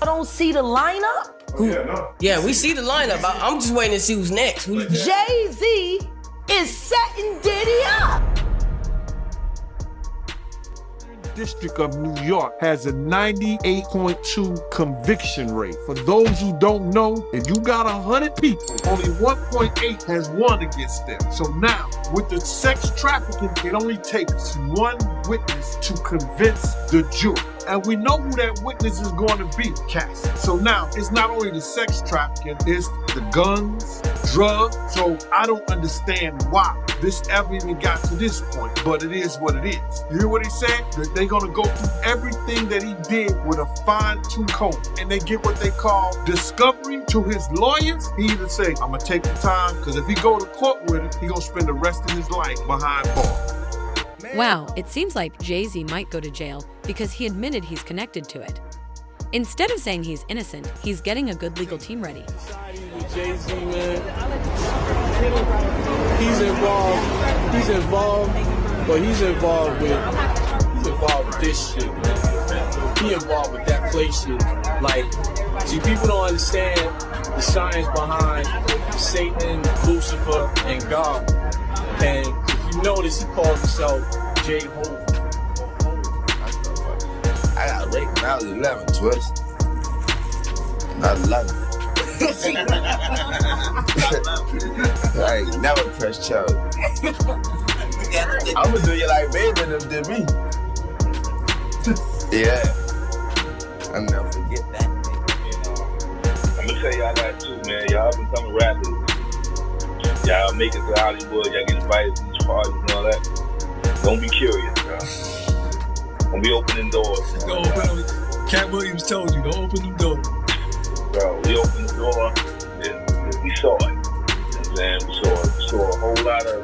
I don't see the lineup. Yeah, we see the lineup. I'm just waiting to see who's next. Jay-Z is setting Diddy up. District of New York has a 98.2 conviction rate. For those who don't know, if you got 100 people, only 1.8 has won against them. So now, with the sex trafficking, it only takes one witness to convince the jury. And we know who that witness is going to be, Cass. So now, it's not only the sex trafficking, it's the guns, drugs. So I don't understand why this ever even got to this point, but it is what it is. You hear what he said? That they're gonna go through everything that he did with a fine-tooth comb, and they get what they call discovery to his lawyers. He either say, I'm gonna take the time, because if he go to court with it, he gonna spend the rest of his life behind bars. Wow, it seems like Jay-Z might go to jail because he admitted he's connected to it. Instead of saying he's innocent, he's getting a good legal team ready. With Jay-Z, man, he's involved, but he's involved with this shit, man. He involved with that play shit. Like, see, people don't understand the science behind Satan, Lucifer, and God. And if you notice, he calls himself Jehovah. I got raped when I was 11, Twist. I love it. I ain't never pressed charge. I'ma do you like baby them did me. Yeah. I'll never forget that. I'm gonna tell y'all that too, man. Y'all becoming rappers. Y'all make it to Hollywood. Y'all get invited to these parties and all that. Don't be curious, bro. Don't be opening doors. Cat Williams told you, don't open the door. Bro, we opened the door and we saw it. You know what I'm saying? We saw a whole lot of,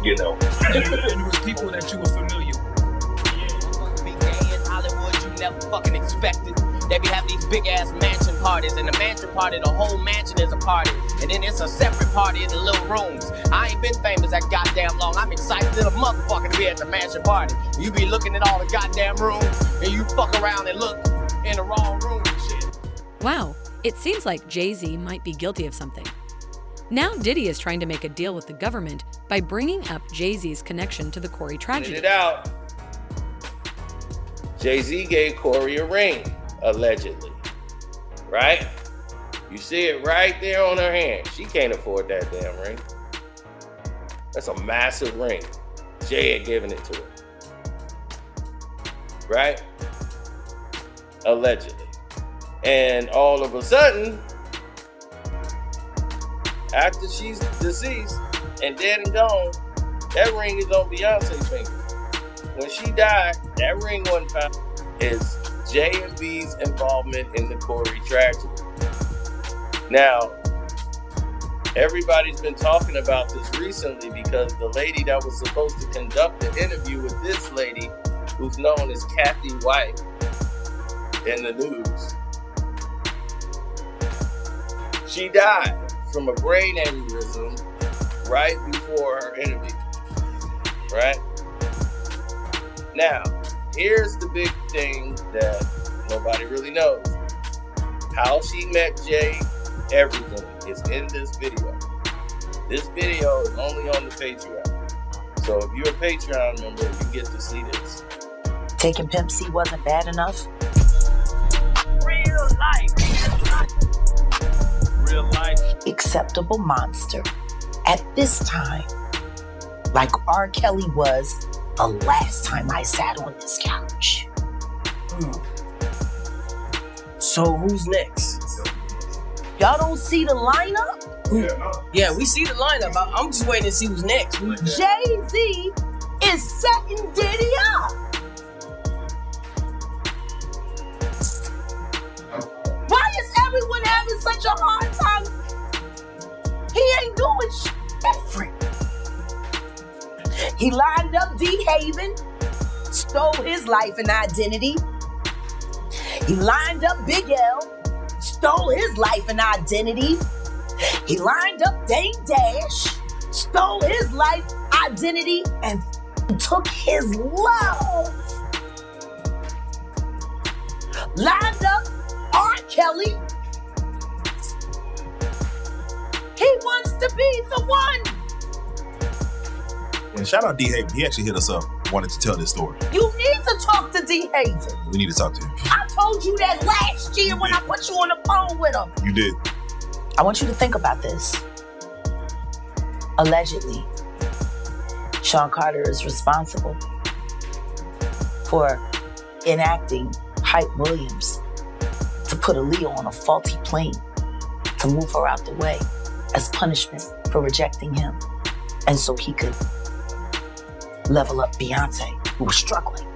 you know. And it was people that you were familiar with. Big day in Hollywood you never fucking expected. They be having these big ass mansion parties, and the mansion party, the whole mansion is a party, and then it's a separate party in the little rooms. I ain't been famous that goddamn long. I'm excited as a motherfucker to be at the mansion party. You be looking at all the goddamn rooms, and you fuck around and look in the wrong room and shit. Wow, it seems like Jay-Z might be guilty of something. Now Diddy is trying to make a deal with the government by bringing up Jay-Z's connection to the Corey tragedy. It out. Jay-Z gave Corey a ring, allegedly. Right? You see it right there on her hand. She can't afford that damn ring. That's a massive ring. Jay had given it to her. Right? Allegedly. And all of a sudden, after she's deceased and dead and gone, that ring is on Beyonce's finger. When she died, that ring wasn't found. It's J and B's involvement in the Corey tragedy. Now, everybody's been talking about this recently because the lady that was supposed to conduct the interview with this lady, who's known as Kathy White in the news, she died from a brain aneurysm right before her interview. Right? Now, here's the big thing that nobody really knows. How she met Jay, everything is in this video. This video is only on the Patreon. So if you're a Patreon member, you get to see this. Taking Pimp C wasn't bad enough. Real life. Real life. Acceptable monster. At this time, like R. Kelly was the last time I sat on this couch. So who's next? Y'all don't see the lineup? Yeah, we see the lineup. I'm just waiting to see who's next. Jay-Z is setting Diddy up. Why is everyone having such a hard time? He ain't doing shit different. He lined up D. Haven, stole his life and identity. He lined up Big L, stole his life and identity. He lined up Dame Dash, stole his life, identity, and took his love. lined up R. Kelly. He wants to be the one. And shout out D. Haven. He actually hit us up, wanted to tell this story. You need to talk to D. Haven. We need to talk to him. I told you that last year when I put you on the phone with him. You did. I want you to think about this. Allegedly, Sean Carter is responsible for enacting Hype Williams to put Aaliyah on a faulty plane to move her out the way as punishment for rejecting him. And so he could level up Beyonce, who was struggling.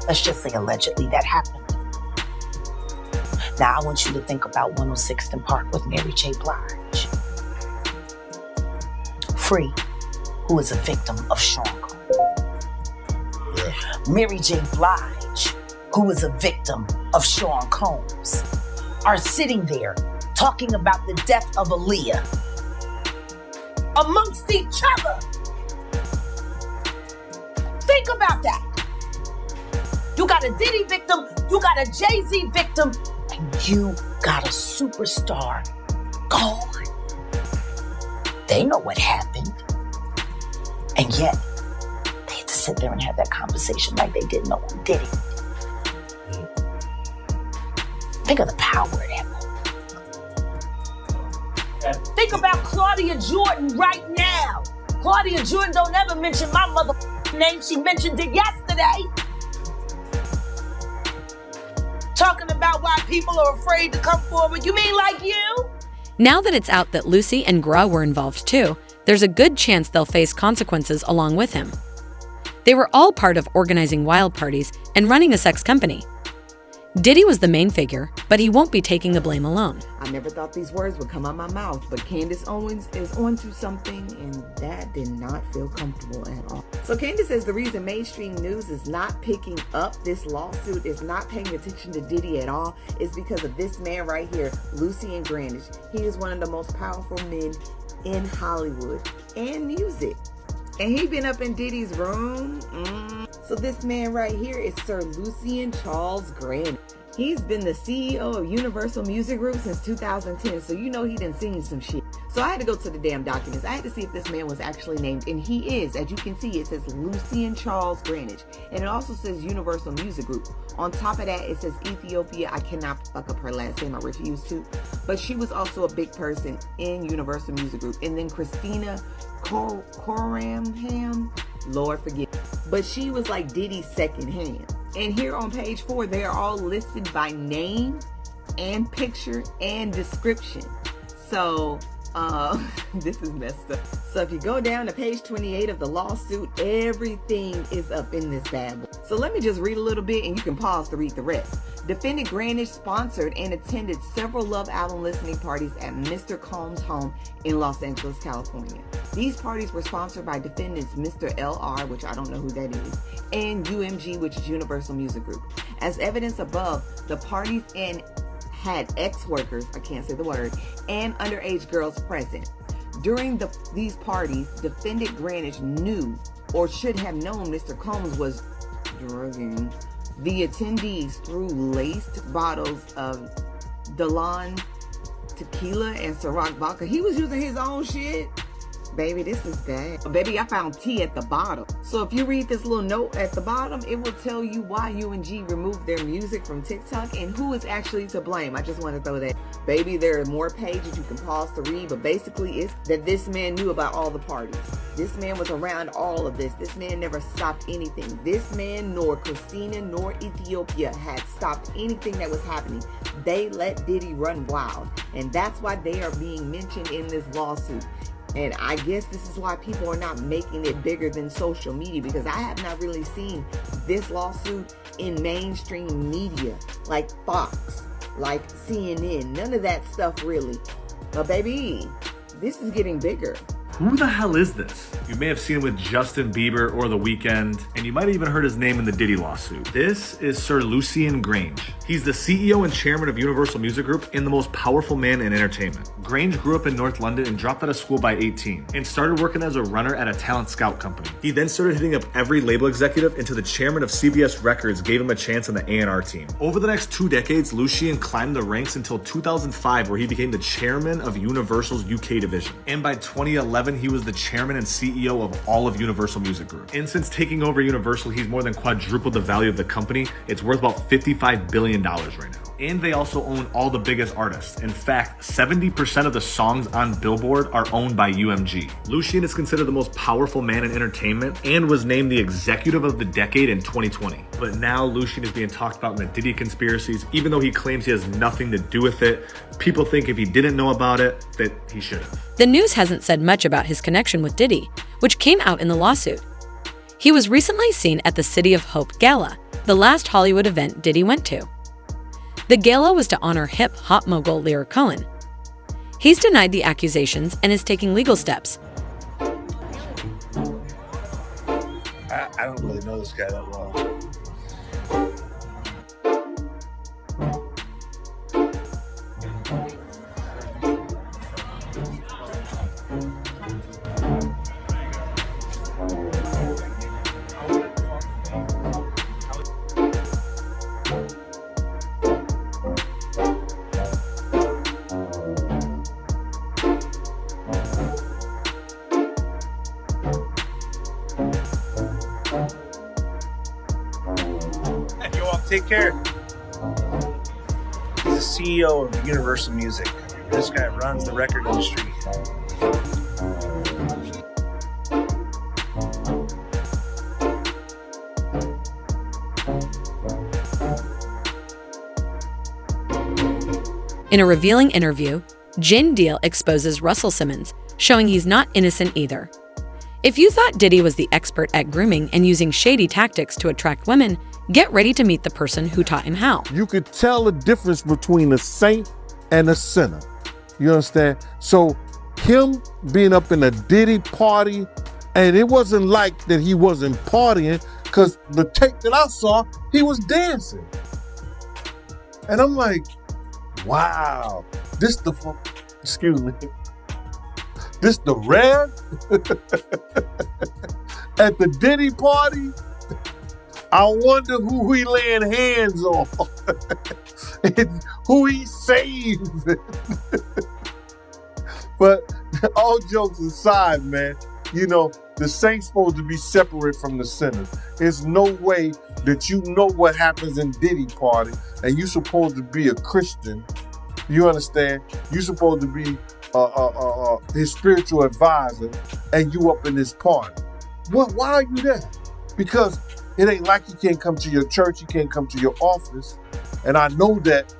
Let's just say allegedly that happened. Now I want you to think about 106th and Park with Mary J. Blige. Free, who is a victim of Sean Carter. Yeah. Mary J. Blige, who is a victim of Sean Combs, are sitting there talking about the death of Aaliyah amongst each other. Think about that. You got a Diddy victim, you got a Jay-Z victim, and you got a superstar gone. They know what happened. And yet, they had to sit there and have that conversation like they didn't know who did it. Think of the power of that. Think about Claudia Jordan right now. Claudia Jordan don't ever mention my mother name. She mentioned it yesterday. Talking about why people are afraid to come forward. You mean like you? Now that it's out that Lucy and Gra were involved too, there's a good chance they'll face consequences along with him. They were all part of organizing wild parties and running a sex company. Diddy was the main figure, but he won't be taking the blame alone. I never thought these words would come out my mouth, but Candace Owens is onto something, and that did not feel comfortable at all. So Candace says the reason mainstream news is not picking up this lawsuit, is not paying attention to Diddy at all, is because of this man right here, Lucian Greenwich. He is one of the most powerful men in Hollywood and music. And he been up in Diddy's room. So this man right here is Sir Lucian Charles Greenwich. He's been the CEO of Universal Music Group since 2010, so you know he done seen some shit. So I had to go to the damn documents. I had to see if this man was actually named, and he is. As you can see, it says Lucian Charles Greenwich, and it also says Universal Music Group. On top of that, it says Ethiopia. I cannot fuck up her last name. I refuse to. But she was also a big person in Universal Music Group. And then Christina Coramham, Lord forgive me. But she was like Diddy's second hand. And here on page 4, they are all listed by name and picture and description. So, this is messed up. So if you go down to page 28 of the lawsuit, everything is up in this bad boy. So let me just read a little bit and you can pause to read the rest. Defendant Greenwich sponsored and attended several Love album listening parties at Mr. Combs' home in Los Angeles, California. These parties were sponsored by defendants Mr. LR, which I don't know who that is, and UMG, which is Universal Music Group. As evidence above, the parties had ex-workers, I can't say the word, and underage girls present. During these parties, defendant Greenwich knew or should have known Mr. Combs was drugging the attendees through laced bottles of Dalan tequila and Ciroc vodka. He was using his own shit. Baby, this is bad. Baby, I found tea at the bottom. So if you read this little note at the bottom, it will tell you why UNG removed their music from TikTok and who is actually to blame. I just want to throw that. Baby, there are more pages you can pause to read, but basically it's that this man knew about all the parties. This man was around all of this. This man never stopped anything. This man nor Christina nor Ethiopia had stopped anything that was happening. They let Diddy run wild. And that's why they are being mentioned in this lawsuit. And I guess this is why people are not making it bigger than social media, because I have not really seen this lawsuit in mainstream media like Fox, like CNN, none of that stuff really. But baby, this is getting bigger. Who the hell is this? You may have seen him with Justin Bieber or The Weeknd, and you might have even heard his name in the Diddy lawsuit. This is Sir Lucian Grange. He's the CEO and chairman of Universal Music Group and the most powerful man in entertainment. Grange grew up in North London and dropped out of school by 18 and started working as a runner at a talent scout company. He then started hitting up every label executive until the chairman of CBS Records gave him a chance on the A&R team. Over the next 2 decades, Lucian climbed the ranks until 2005, where he became the chairman of Universal's UK division. And by 2011, he was the chairman and CEO of all of Universal Music Group. And since taking over Universal, he's more than quadrupled the value of the company. It's worth about $55 billion right now. And they also own all the biggest artists. In fact, 70% of the songs on Billboard are owned by UMG. Lucian is considered the most powerful man in entertainment and was named the executive of the decade in 2020. But now Lucian is being talked about in the Diddy conspiracies, even though he claims he has nothing to do with it. People think if he didn't know about it, that he should have. The news hasn't said much about his connection with Diddy, which came out in the lawsuit. He was recently seen at the City of Hope Gala, the last Hollywood event Diddy went to. The gala was to honor hip-hop mogul Lyric Cohen. He's denied the accusations and is taking legal steps. I don't really know this guy that well. Take care. He's the CEO of Universal Music. This guy runs the record industry. In a revealing interview, Jin Deal exposes Russell Simmons, showing he's not innocent either. If you thought Diddy was the expert at grooming and using shady tactics to attract women, get ready to meet the person who taught him how. You could tell the difference between a saint and a sinner. You understand? So him being up in a Diddy party, and it wasn't like that he wasn't partying, because the tape that I saw, he was dancing. And I'm like, wow, this the red at the Diddy party? I wonder who he laying hands on and who he saved. But all jokes aside, man, you know, the saint's supposed to be separate from the sinners. There's no way that you know what happens in Diddy party and you're supposed to be a Christian. You understand? You're supposed to be his spiritual advisor and you up in this party. Why are you there? Because it ain't like he can't come to your church, he can't come to your office. And I know that,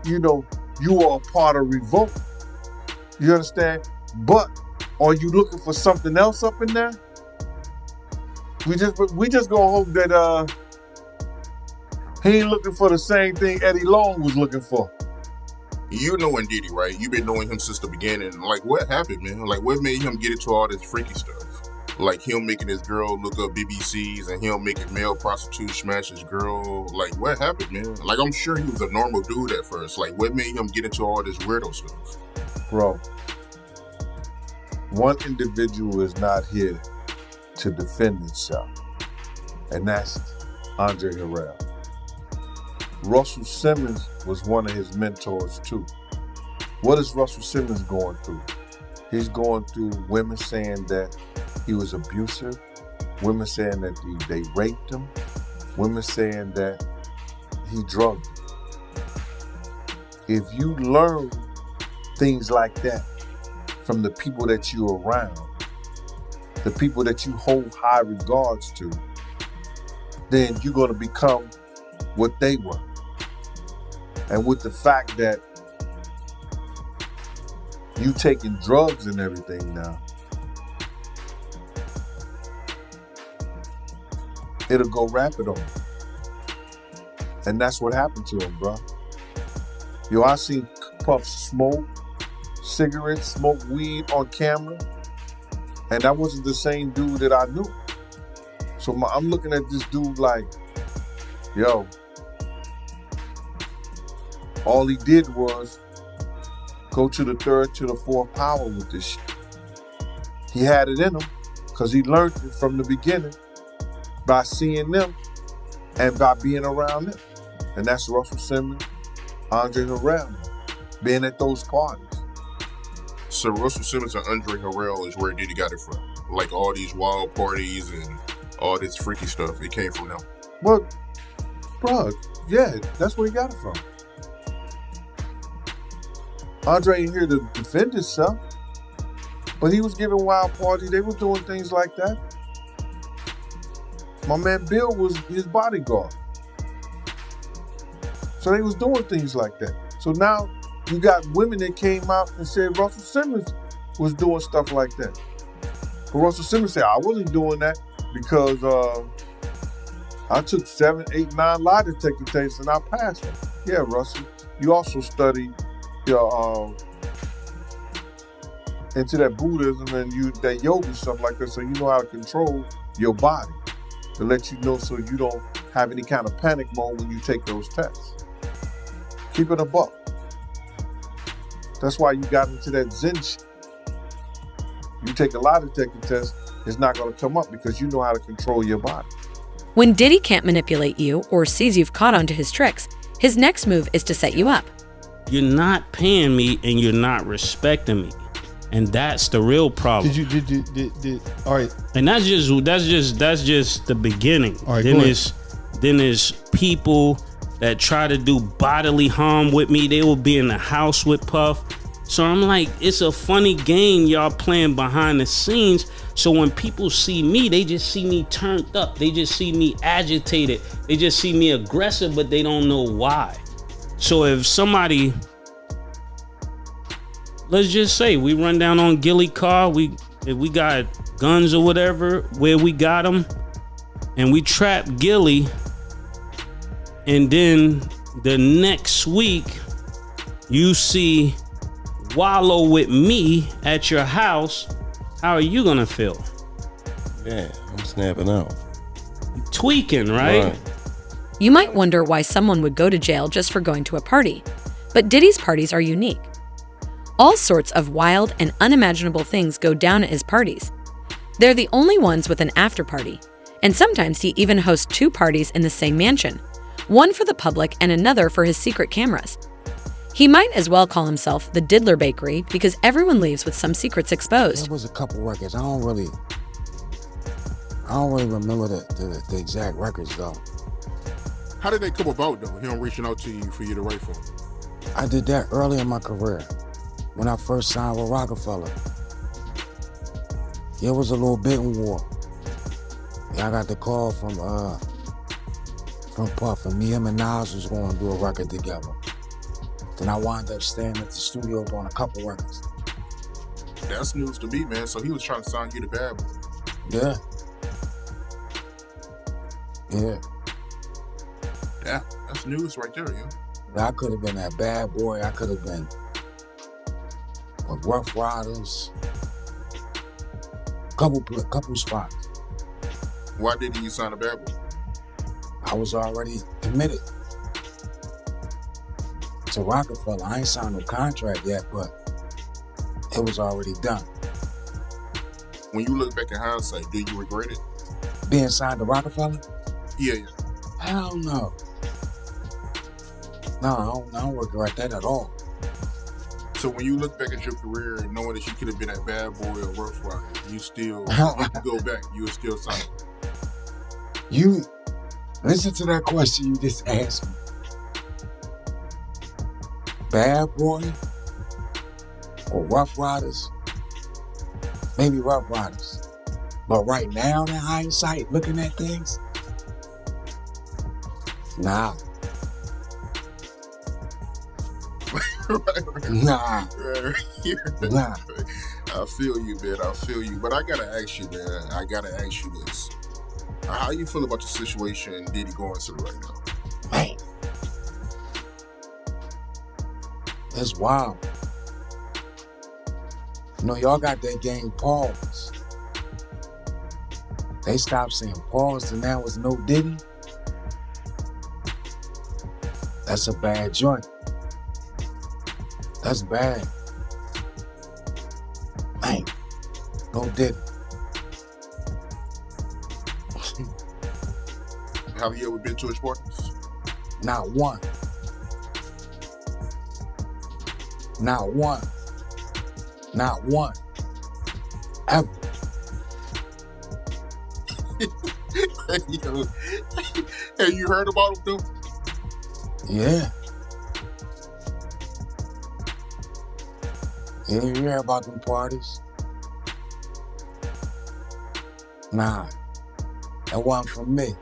you know, you are a part of Revolt. You understand? But are you looking for something else up in there? We just gonna hope that he ain't looking for the same thing Eddie Long was looking for. You knowing Diddy, right? You've been knowing him since the beginning. Like, what happened, man? Like, what made him get into all this freaky stuff? Like him making his girl look up BBCs and him making male prostitutes smash his girl. Like, what happened, man? Like, I'm sure he was a normal dude at first. Like, what made him get into all this weirdo stuff? Bro, one individual is not here to defend himself, and that's Andre Harrell. Russell Simmons was one of his mentors too. What is Russell Simmons going through? He's going through women saying that he was abusive, women saying that they raped him, women saying that he drugged them. If you learn things like that from the people that you're around, the people that you hold high regards to, then you're going to become what they were. And with the fact that you taking drugs and everything now, it'll go rapid on you. And that's what happened to him, bro. Yo, I seen Puff smoke cigarettes, smoke weed on camera. And that wasn't the same dude that I knew. So I'm looking at this dude like, yo, all he did was go to the third to the fourth power with this shit. He had it in him because he learned it from the beginning by seeing them and by being around them. And that's Russell Simmons, Andre Harrell, being at those parties. So Russell Simmons and Andre Harrell is where Diddy got it from. Like all these wild parties and all this freaky stuff, it came from them. Well, bro, yeah, that's where he got it from. Andre ain't here to defend himself, but he was giving wild parties. They were doing things like that. My man Bill was his bodyguard. So they was doing things like that. So now you got women that came out and said Russell Simmons was doing stuff like that. But Russell Simmons said, I wasn't doing that because I took 7, 8, 9 lie detector tests and I passed them. Yeah, Russell, you also studied your into that Buddhism and that yoga stuff like that, so you know how to control your body to let you know so you don't have any kind of panic mode when you take those tests. Keep it a buck. That's why you got into that Zen shit. You take a lie detector test, it's not going to come up because you know how to control your body. When Diddy can't manipulate you or sees you've caught on to his tricks, his next move is to set you up. You're not paying me and you're not respecting me. And that's the real problem. All right. And that's just the beginning. All right, then there's people that try to do bodily harm with me. They will be in the house with Puff. So I'm like, it's a funny game y'all playing behind the scenes. So when people see me, they just see me turned up. They just see me agitated. They just see me aggressive, but they don't know why. So if somebody, let's just say we run down on Gilly car, if we got guns or whatever, where we got them, and we trap Gilly, and then the next week you see Wallow with me at your house, how are you gonna feel? Yeah, I'm snapping out. Tweaking, right? You might wonder why someone would go to jail just for going to a party, but Diddy's parties are unique. All sorts of wild and unimaginable things go down at his parties. They're the only ones with an after party, and sometimes he even hosts 2 parties in the same mansion, one for the public and another for his secret cameras. He might as well call himself the Diddler Bakery because everyone leaves with some secrets exposed. There was a couple records. I don't really remember the exact records though. How did they come about though? Him reaching out to you for you to write for him? I did that early in my career when I first signed with Rockefeller. It was a little bidding war. Yeah, I got the call from Puff, and me, him, and Nas was going to do a record together. Then I wound up staying at the studio doing a couple records. That's news to me, man. So he was trying to sign you to Bad Boy. Yeah. Yeah, that's news right there, yeah. I could have been that Bad Boy. I could have been with Rough Riders. Couple spots. Why didn't you sign a Bad Boy? I was already committed to Rockefeller. I ain't signed no contract yet, but it was already done. When you look back in hindsight, do you regret it? Being signed to Rockefeller? Yeah. Hell no. No, I don't regret that at all. So when you look back at your career and knowing that you could have been a Bad Boy or Rough Rider, you still, you can go back, you would still sign. You, listen to that question you just asked me. Bad Boy or Rough Riders? Maybe Rough Riders. But right now, in hindsight, looking at things, nah. Nah. Nah. I feel you, man. I feel you. But I gotta ask you, man. I gotta ask you this. How you feel about the situation Diddy going through right now? Man. That's wild. You know, y'all got that game pause. They stopped saying pause and now it's no Diddy. That's a bad joint. That's bad. Man, no Diddy. Have you ever been to his parties? Not one. Not one. Not one. Ever. Hey, you heard about him though? Yeah. Yeah, you hear about them parties? Nah, that wasn't from me.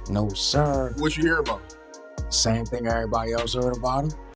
No, sir. What you hear about him? Same thing everybody else heard about him.